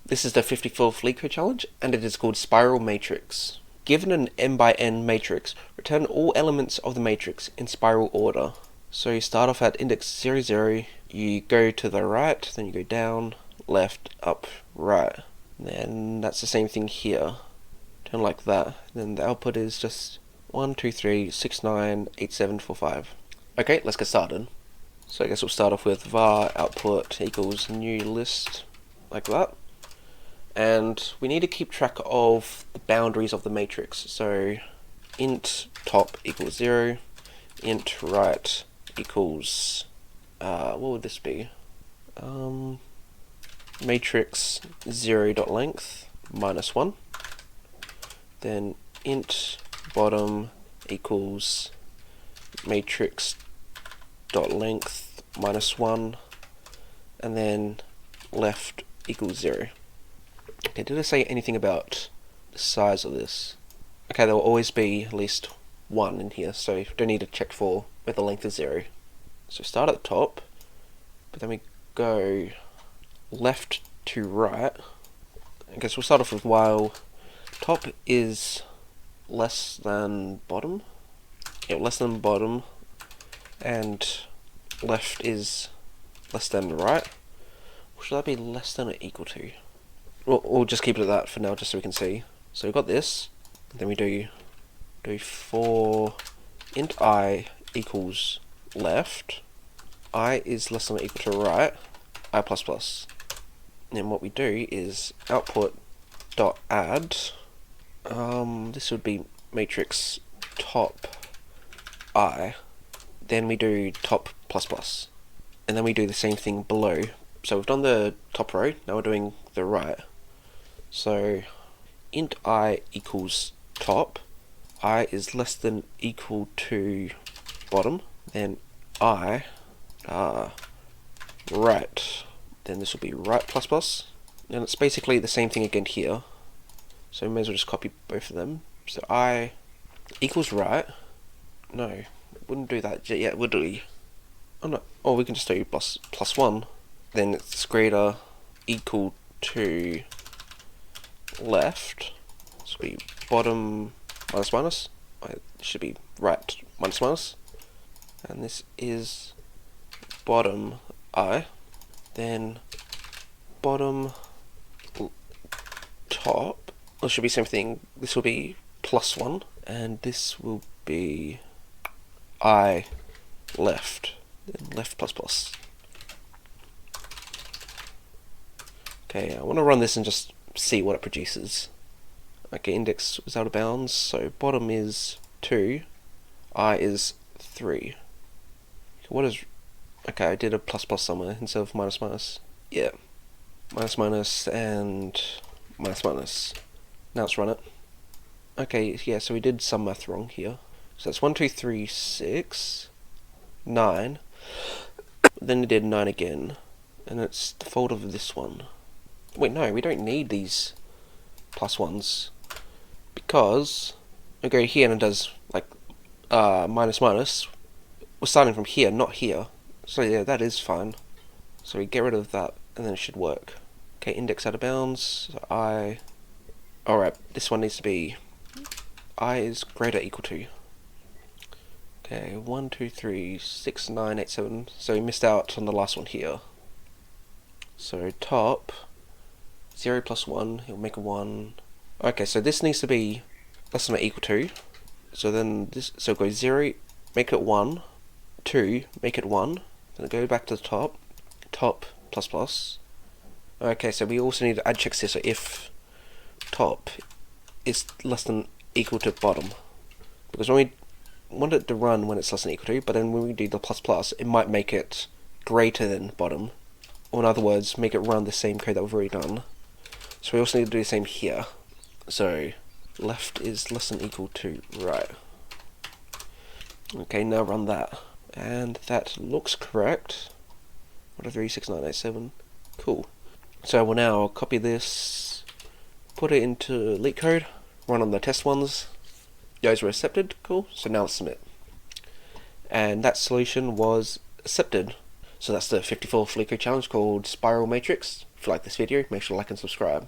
This is the 54th LeetCode challenge, and it is called Spiral Matrix. Given an n by n matrix, return all elements of the matrix in spiral order. So you start off at index 0, 0, you go to the right, then you go down, left, up, right. And that's the same thing here. Turn like that. Then the output is just 1, 2, 3, 6, 9, 8, 7, 4, 5. Okay, let's get started. So I guess we'll start off with var output equals new list, like that. And we need to keep track of the boundaries of the matrix. So int top equals 0, int right equals, what would this be? Matrix 0.length minus 1. Then int bottom equals matrix dot length minus 1, and then left equals 0. Okay, did I say anything about the size of this? Okay, there will always be at least 1 in here, so you don't need to check for where the length is 0. So start at the top, but then we go left to right. I guess we'll start off with while top is less than bottom. Yeah, less than bottom, and left is less than right. Should that be less than or equal to? We'll just keep it at that for now, just so we can see. So we've got this, and then we do for int I equals left, I is less than or equal to right, I plus plus. And then what we do is output dot add. This would be matrix top I. Then we do top plus plus, and then we do the same thing below. So we've done the top row, now we're doing the right. So int I equals top, I is less than equal to bottom, then I right, then this will be right plus plus, and it's basically the same thing again here. So we may as well just copy both of them. So I equals right. No, wouldn't do that yet, would we? Oh no. Oh, we can just do plus 1. Then it's greater equal to left. This will be bottom minus minus. It should be right minus minus. And this is bottom I. Then bottom top. Well, it should be the same thing. This will be plus 1. And this will be I left. Then left plus plus. Okay, I want to run this and just see what it produces. Okay, index was out of bounds, so bottom is 2, I is 3. What is... Okay, I did a plus plus somewhere instead of minus minus. Yeah. Minus minus and minus minus. Now let's run it. Okay, yeah, so we did some math wrong here. So that's 1, 2, 3, 6, 9. Then we did 9 again. And it's the fault of this one. Wait, no, we don't need these plus 1s. Because I go here and it does like minus minus. We're starting from here, not here. So yeah, that is fine. So we get rid of that and then it should work. Okay, index out of bounds. So I... Alright, this one needs to be I is greater equal to. Okay, 1, 2, 3, 6, 9, 8, 7. So we missed out on the last one here. So top 0 plus 1, it'll make a 1. Okay, so this needs to be less than or equal to. So then this, so go 0, make it 1, 2, make it 1. Then go back to the top, top plus plus. Okay, so we also need to add checks here. So if top is less than equal to bottom, because when we want it to run when it's less than equal to, but then when we do the plus plus, it might make it greater than bottom, or in other words, make it run the same code that we've already done. So we also need to do the same here. So left is less than equal to right. Okay, now run that, and that looks correct. 1, 2, 3, 6, 9, 8, 7. Cool. So I will now copy this, put it into LeetCode, run on the test ones. Those were accepted. Cool. So now let's submit. And that solution was accepted. So that's the 54th LeetCode challenge called Spiral Matrix. If you like this video, make sure to like and subscribe.